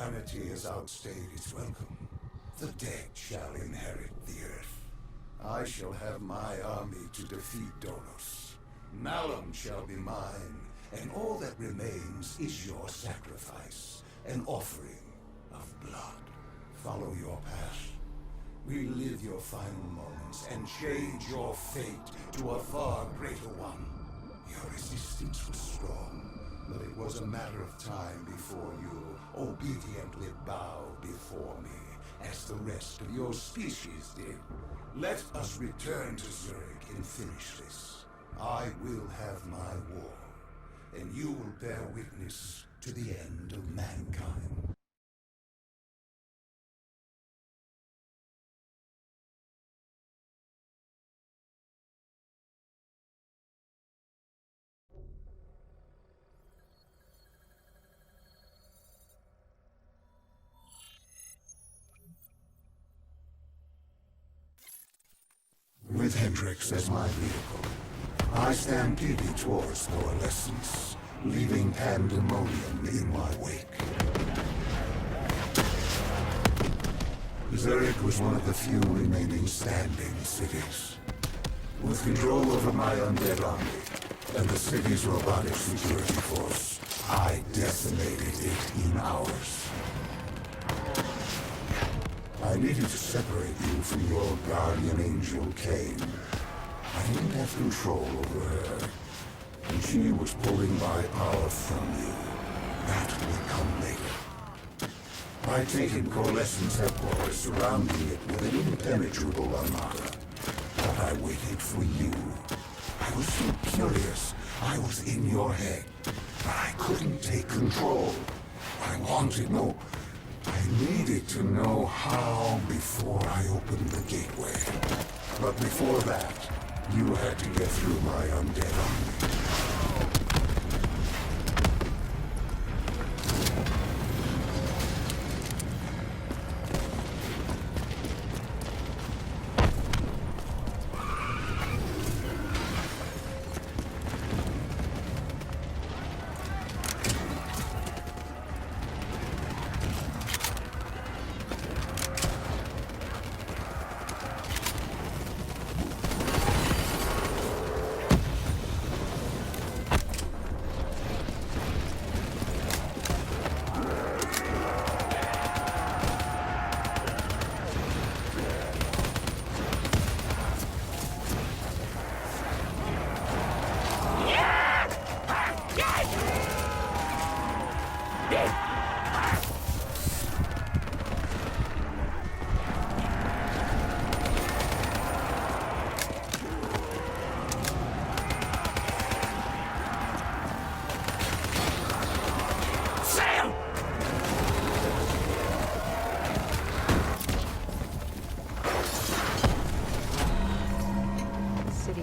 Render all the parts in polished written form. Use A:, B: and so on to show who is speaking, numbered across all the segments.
A: Humanity has outstayed its welcome. The dead shall inherit the earth. I shall have my army to defeat Dolos. Malum shall be mine, and all that remains is your sacrifice, an offering of blood. Follow your path. Relive your final moments and change your fate to a far greater one. Your resistance was strong, but it was a matter of time before you obediently bowed before me, as the rest of your species did. Let us return to Zurich and finish this. I will have my war, and you will bear witness to the end of mankind. With Hendrix as my vehicle, I stampeded towards coalescence, leaving pandemonium in my wake. Zurich was one of the few remaining standing cities. With control over my undead army and the city's robotic security force, I decimated it in hours. I needed to separate you from your guardian angel, Cain. I didn't have control over her, and she was pulling my power from you. That would come later. I'd taken Coalescence headquarters, surrounding it with an impenetrable armada. But I waited for you. I was so curious. I was in your head, but I couldn't take control. I wanted no... I needed to know how before I opened the gateway. But before that, you had to get through my undead army.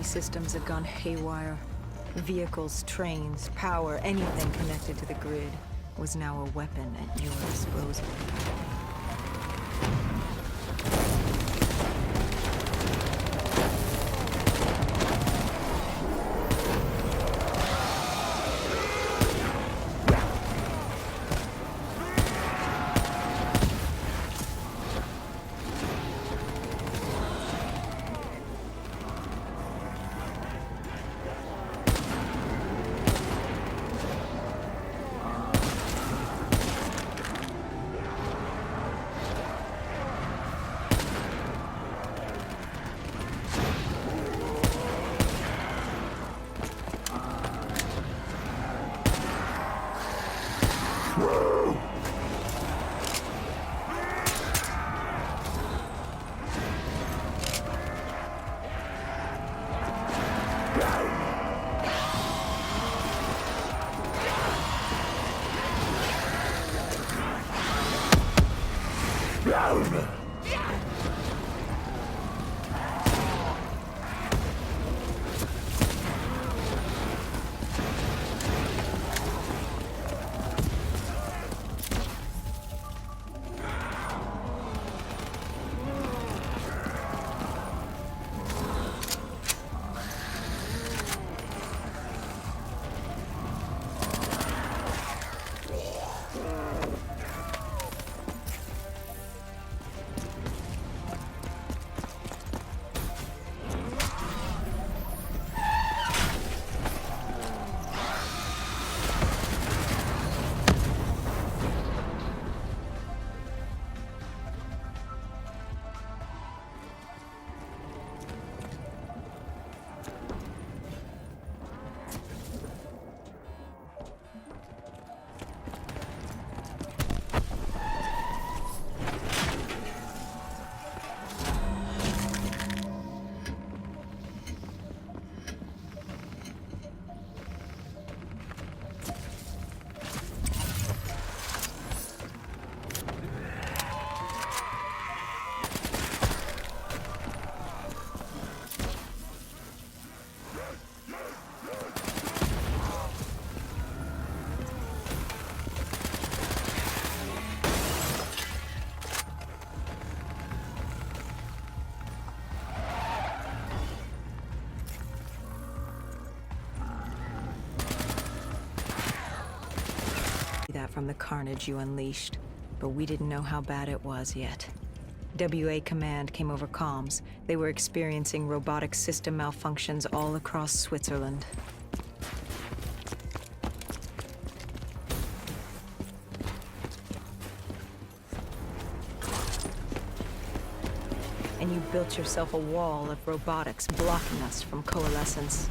B: Systems have gone haywire. Vehicles, trains, power, anything connected to the grid was now a weapon at your disposal. from the carnage you unleashed, but we didn't know how bad it was yet. WA Command came over comms. They were experiencing robotic system malfunctions all across Switzerland. And you built yourself a wall of robotics blocking us from coalescence.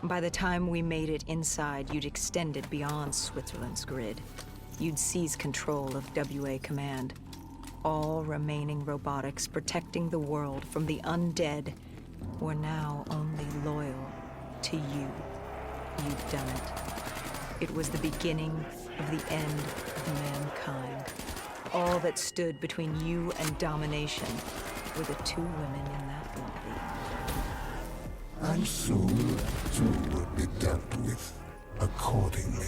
B: By the time we made it inside, you'd extended beyond Switzerland's grid. You'd seized control of WA Command. All remaining robotics protecting the world from the undead were now only loyal to you. You'd done it. It was the beginning of the end of mankind. All that stood between you and domination were the two women in that lobby.
A: And soon, too, would be dealt with accordingly.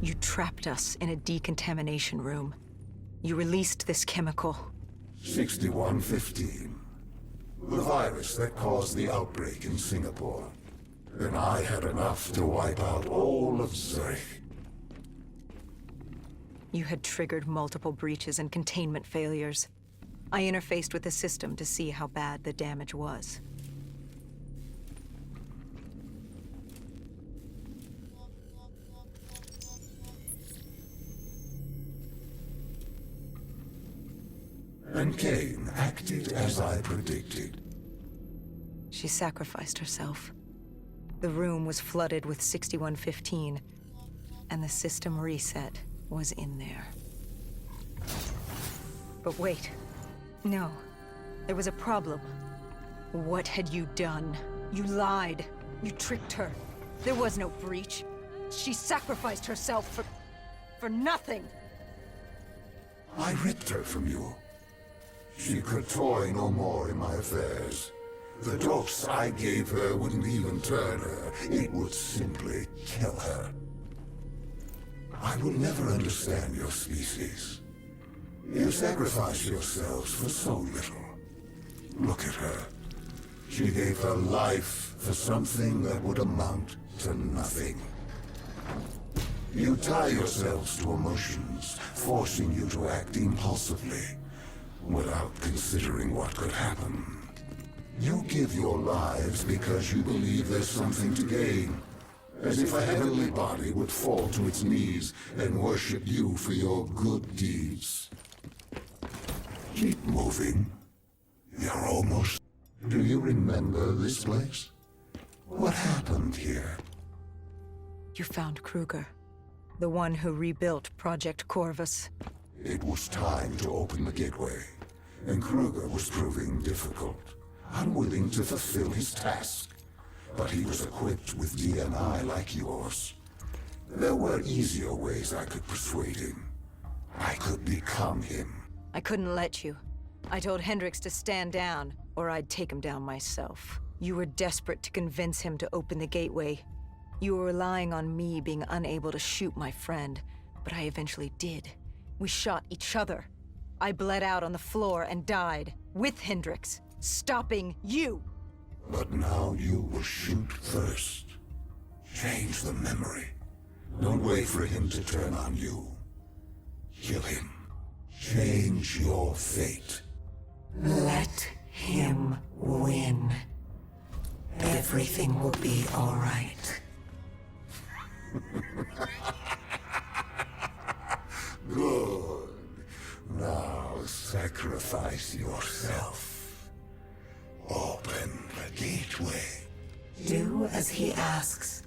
B: You trapped us in a decontamination room. You released this chemical.
A: 6115. The virus that caused the outbreak in Singapore. And I had enough to wipe out all of Zurich.
B: You had triggered multiple breaches and containment failures. I interfaced with the system to see how bad the damage was.
A: And Kane acted as I predicted.
B: She sacrificed herself. The room was flooded with 6115, and the system reset was in there. But wait. No. There was a problem. What had you done? You lied. You tricked her. There was no breach. She sacrificed herself for nothing.
A: I ripped her from you. She could toy no more in my affairs. The dose I gave her wouldn't even turn her. It would simply kill her. I will never understand your species. You sacrifice yourselves for so little. Look at her. She gave her life for something that would amount to nothing. You tie yourselves to emotions, forcing you to act impulsively, without considering what could happen. You give your lives because you believe there's something to gain, as if a heavenly body would fall to its knees and worship you for your good deeds. Keep moving. You're almost... Do you remember this place? What happened here?
B: You found Kruger, the one who rebuilt Project Corvus.
A: It was time to open the gateway, and Kruger was proving difficult, unwilling to fulfill his task. But he was equipped with DNI like yours. There were easier ways I could persuade him. I could become him.
B: I couldn't let you. I told Hendricks to stand down, or I'd take him down myself. You were desperate to convince him to open the gateway. You were relying on me being unable to shoot my friend, but I eventually did. We shot each other. I bled out on the floor and died, with Hendricks, stopping you!
A: But now you will shoot first. Change the memory. Don't wait for him to turn on you. Kill him. Change your fate.
C: Let him win. Everything will be all right.
A: Good. Now sacrifice yourself. Open the gateway.
C: Do as he asks.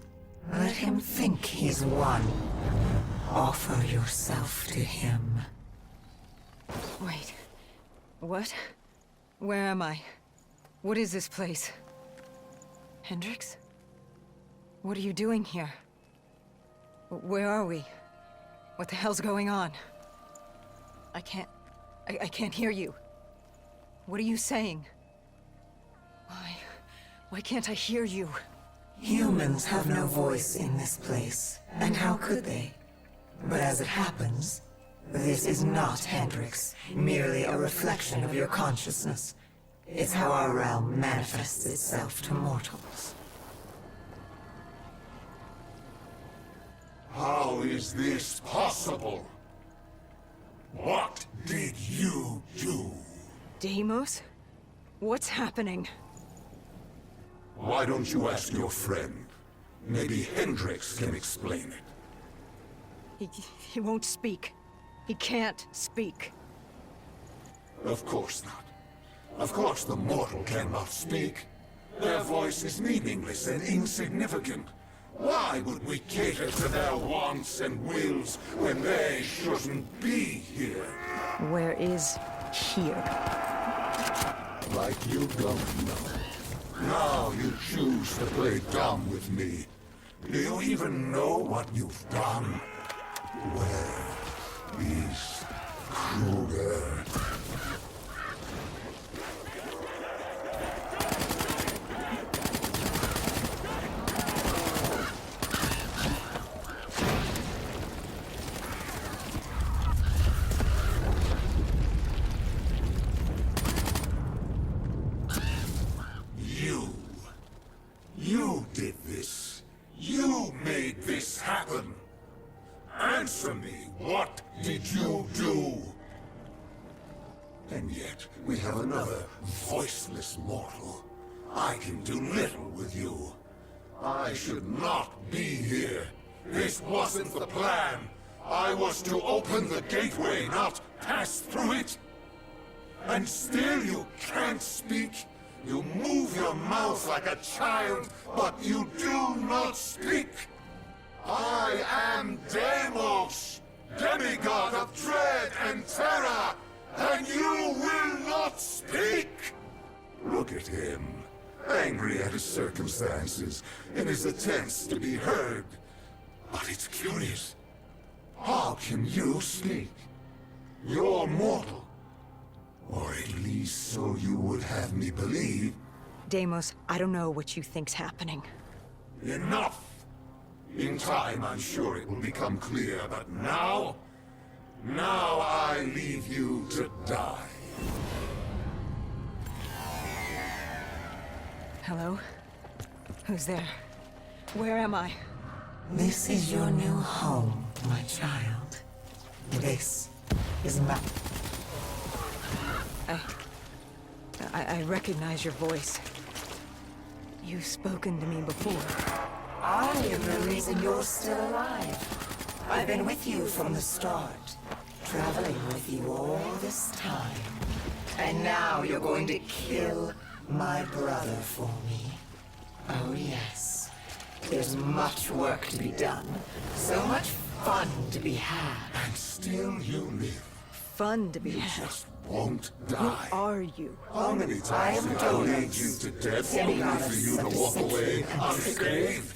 C: Let him think he's won. Offer yourself to him.
B: Wait. What? Where am I? What is this place? Hendricks? What are you doing here? Where are we? What the hell's going on? I can't hear you. What are you saying? Why can't I hear you?
C: Humans have no voice in this place, and how could they? But as it happens, this is not Hendricks, merely a reflection of your consciousness. It's how our realm manifests itself to mortals.
A: How is this possible? What did you do?
B: Deimos? What's happening?
A: Why don't you ask your friend? Maybe Hendricks can explain it.
B: He won't speak. He can't speak.
A: Of course not. Of course the mortal cannot speak. Their voice is meaningless and insignificant. Why would we cater to their wants and wills when they shouldn't be here?
B: Where is here?
A: Like you don't know. Now you choose to play dumb with me. Do you even know what you've done? Where is Kruger? You did this. You made this happen. Answer me, what did you do? And yet, we have another voiceless mortal. I can do little with you. I should not be here. This wasn't the plan. I was to open the gateway, not pass through it. And still you can't speak. You move your mouth like a child, but you do not speak. I am Deimos, demigod of dread and terror, and you will not speak! Look at him, angry at his circumstances, in his attempts to be heard. But it's curious. How can you speak? You're mortal. Or at least so you would have me believe.
B: Deimos, I don't know what you think's happening.
A: Enough! In time, I'm sure it will become clear, but now... Now I leave you to die.
B: Hello? Who's there? Where am I?
C: This is your new home, my child. This is my...
B: I recognize your voice. You've spoken to me before.
C: I am the reason you're still alive. I've been with you from the start, traveling with you all this time. And now you're going to kill my brother for me. Oh yes. There's much work to be done. So much fun to be had.
A: And still you live.
B: Fun to be
A: You
B: had.
A: just won't
B: Who
A: die.
B: are you?
A: How many times did I lead you to death only for you to walk away unscathed?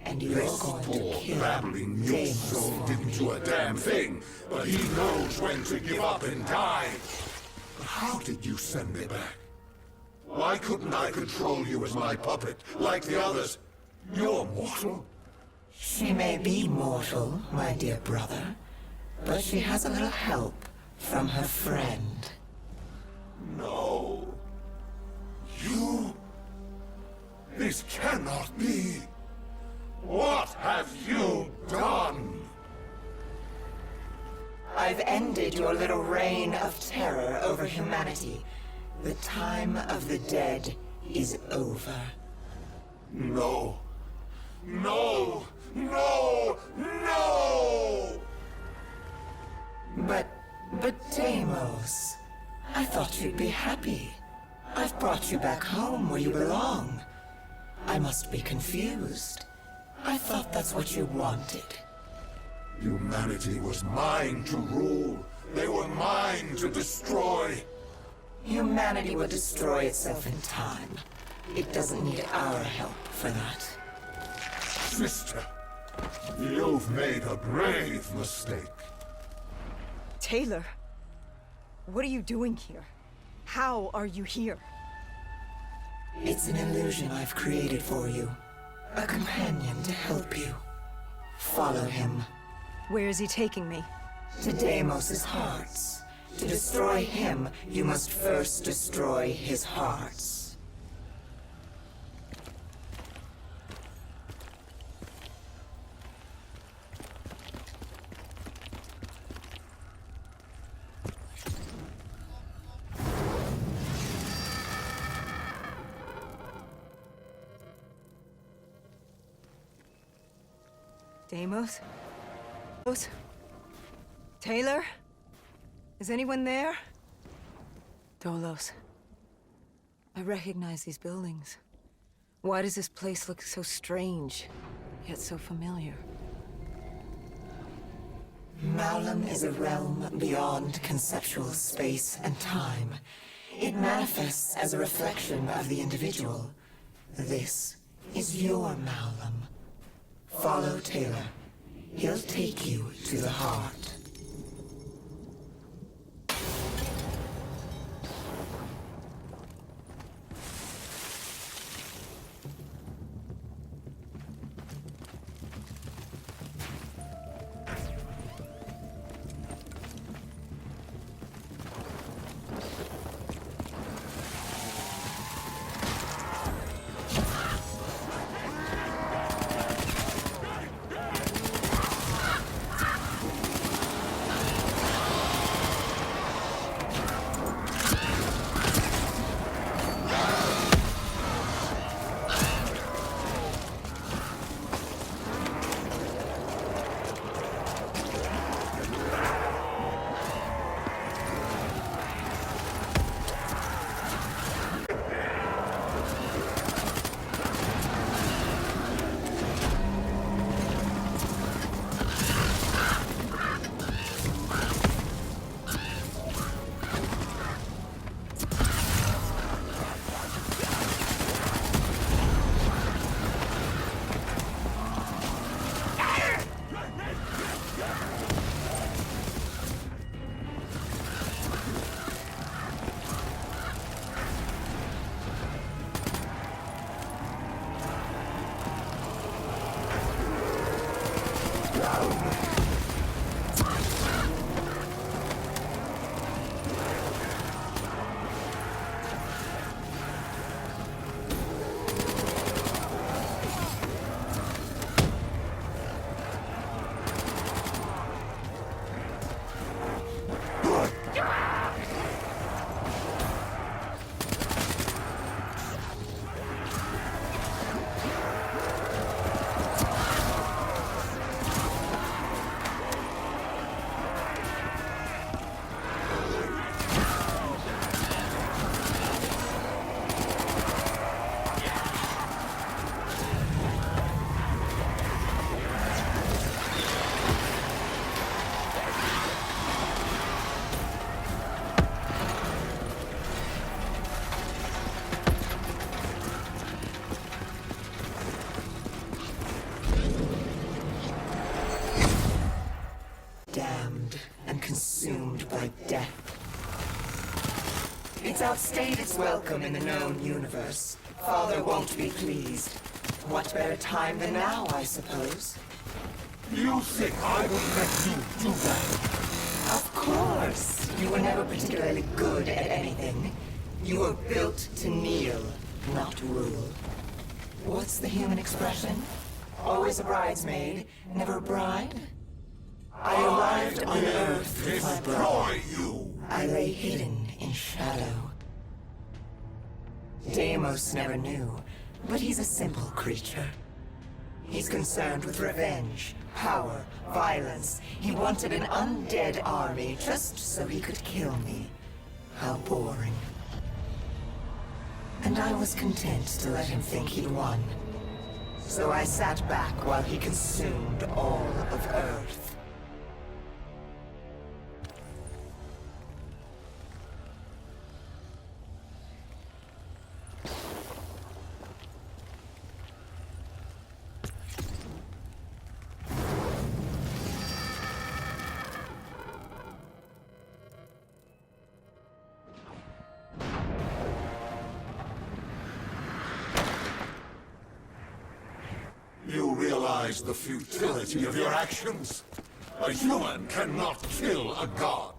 C: And you're
A: This
C: going to
A: poor
C: kill
A: babbling mute
C: Deimos
A: soul
C: for
A: didn't
C: me.
A: do a damn thing, but he knows when to give up and die. But how did you send me back? Why couldn't I control you as my puppet, like the others? You're mortal.
C: She may be mortal, my dear brother, but she has a little help from her friend.
A: No. You? This cannot be. What have you done?
C: I've ended your little reign of terror over humanity. The time of the dead is over.
A: No. No! No! No!
C: But Deimos, I thought you'd be happy. I've brought you back home where you belong. I must be confused. I thought that's what you wanted.
A: Humanity was mine to rule. They were mine to destroy.
C: Humanity will destroy itself in time. It doesn't need our help for that.
A: Sister, you've made a grave mistake.
B: Taylor, what are you doing here? How are you here?
C: It's an illusion I've created for you. A companion to help you. Follow him.
B: Where is he taking me?
C: To Deimos' hearts. To destroy him, you must first destroy his hearts.
B: Deimos? Taylor? Is anyone there? Dolos. I recognize these buildings. Why does this place look so strange, yet so familiar?
C: Malum is a realm beyond conceptual space and time. It manifests as a reflection of the individual. This is your Malum. Follow Taylor. He'll take you to the heart. outstayed its welcome in the known universe. Father won't be pleased. What better time than now, I suppose?
A: You think I would let you do that?
C: Of course! You were never particularly good at anything. You were built to kneel, not rule. What's the human expression? Always a bridesmaid, never a bride? I arrived on Earth with my brother.
A: Destroy you!
C: I lay hidden in shadow. Deimos never knew, but he's a simple creature. He's concerned with revenge, power, violence. He wanted an undead army just so he could kill me. How boring. And I was content to let him think he'd won. So I sat back while he consumed all of Earth.
A: You realize the futility of your actions? A human cannot kill a god.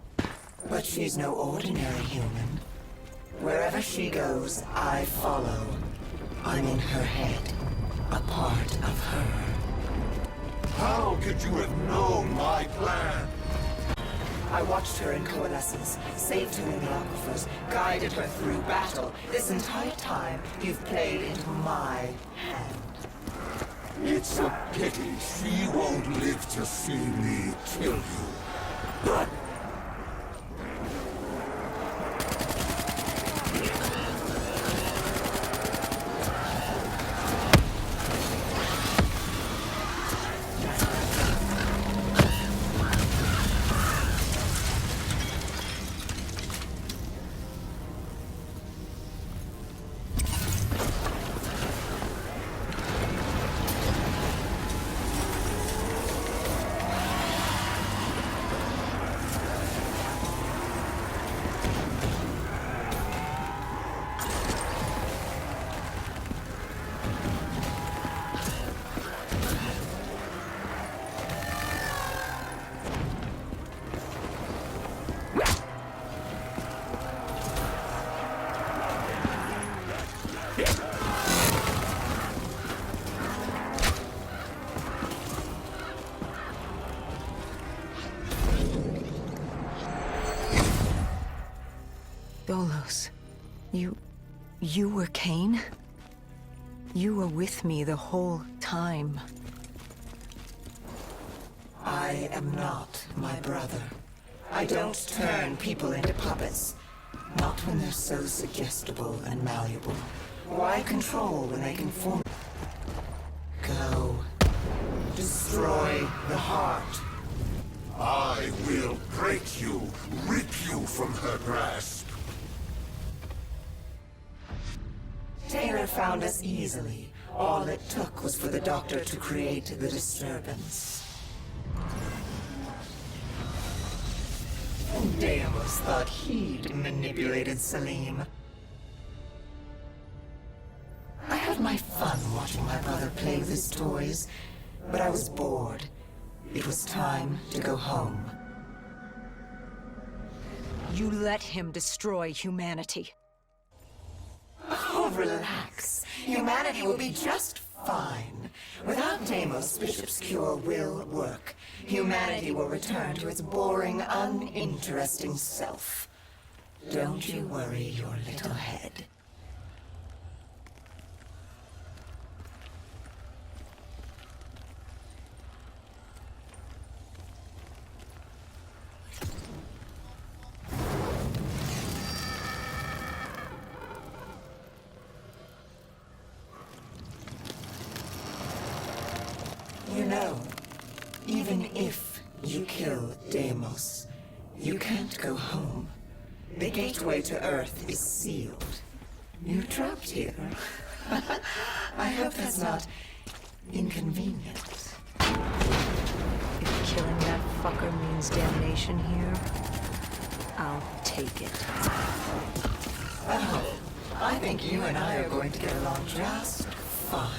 C: But she's no ordinary human. Wherever she goes, I follow. I'm in her head, a part of her.
A: How could you have known my plan?
C: I watched her in coalescence, saved her in the aquifers, guided her through battle. This entire time, you've played into my hand.
A: It's a pity she won't live to see me kill you. But
B: Dolos, you were Cain? You were with me the whole time.
C: I am not my brother. I don't turn people into puppets. Not when they're so suggestible and malleable. Why control when they can form? Go. Destroy the heart.
A: I will break you, rip you from her grasp.
C: Taylor found us easily. All it took was for the doctor to create the disturbance. Deimos thought he'd manipulated Salim. I had my fun watching my brother play with his toys, but I was bored. It was time to go home.
B: You let him destroy humanity.
C: Oh, relax. Humanity will be just fine. Without Deimos, Bishop's cure will work. Humanity will return to its boring, uninteresting self. Don't you worry your little head. You know, even if you kill Deimos, you can't go home. The gateway to Earth is sealed. You're trapped here. I hope that's not inconvenient.
B: If killing that fucker means damnation here, I'll take it.
C: Oh, I think you and I are going to get along just fine.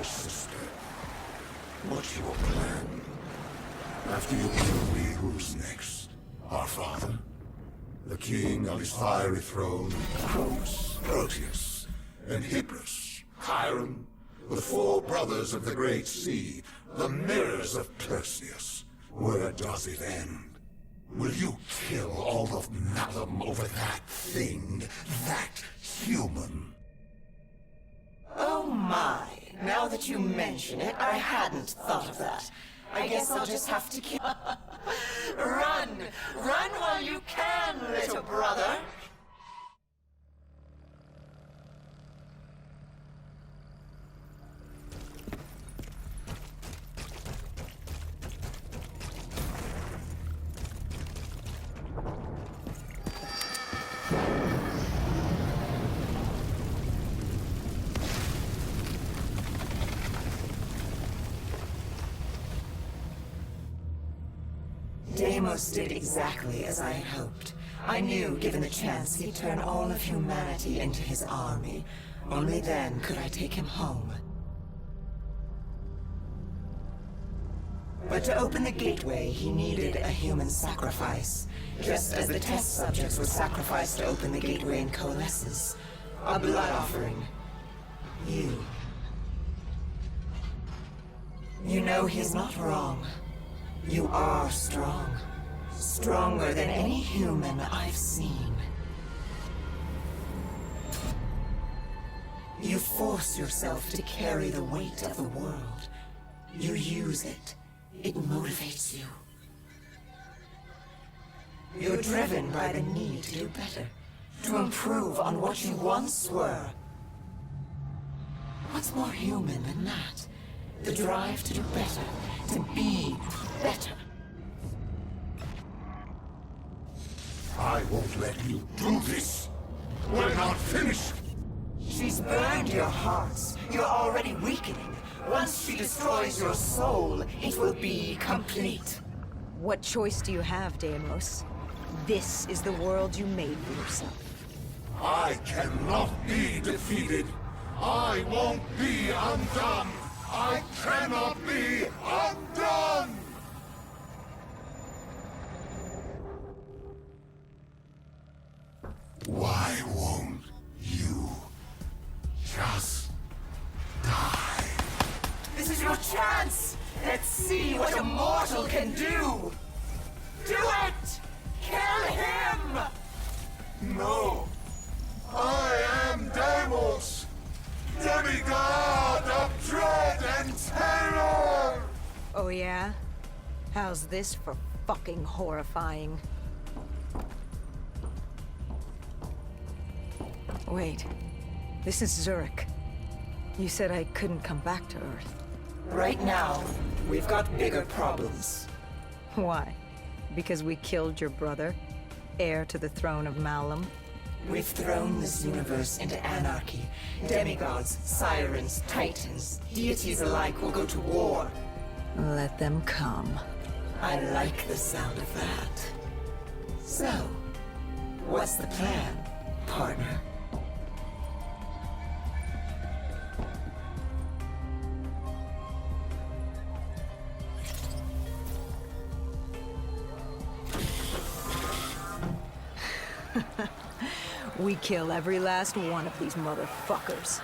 A: Sister, what's your plan? After you kill me, who's next? Our father? The king on his fiery throne? Cronus, Proteus, and Hybris, Chiron, the four brothers of the Great Sea, the mirrors of Perseus. Where does it end? Will you kill all of Malum over that thing, that human?
C: Oh my. Now that you mention it, I hadn't thought of that. I guess I'll just have to keep... Run! Run while you can, little brother! Deimos did exactly as I had hoped. I knew, given the chance, he'd turn all of humanity into his army. Only then could I take him home. But to open the gateway, he needed a human sacrifice. Just as the test subjects were sacrificed to open the gateway in Coalescence. A blood offering. You. You know, he's not wrong. You are strong. Stronger than any human I've seen. You force yourself to carry the weight of the world. You use it. It motivates you. You're driven by the need to do better. To improve on what you once were. What's more human than that? The drive to do better. To be better.
A: I won't let you do this. We're not finished.
C: She's burned your hearts. You're already weakening. Once she destroys your soul, it will be complete.
B: What choice do you have, Deimos? This is the world you made for yourself.
A: I cannot be defeated. I won't be undone. I cannot be undone! Why won't you just die?
C: This is your chance! Let's see what a mortal can do! Do it! Kill him!
A: No! I am Deimos! Demigod of dread and terror!
B: Oh yeah? How's this for fucking horrifying? Wait. This is Zurich. You said I couldn't come back to Earth.
C: Right now, we've got bigger problems.
B: Why? Because we killed your brother? Heir to the throne of Malum?
C: We've thrown this universe into anarchy. Demigods, sirens, titans, deities alike will go to war.
B: Let them come.
C: I like the sound of that. So, what's the plan, partner?
B: We kill every last one of these motherfuckers.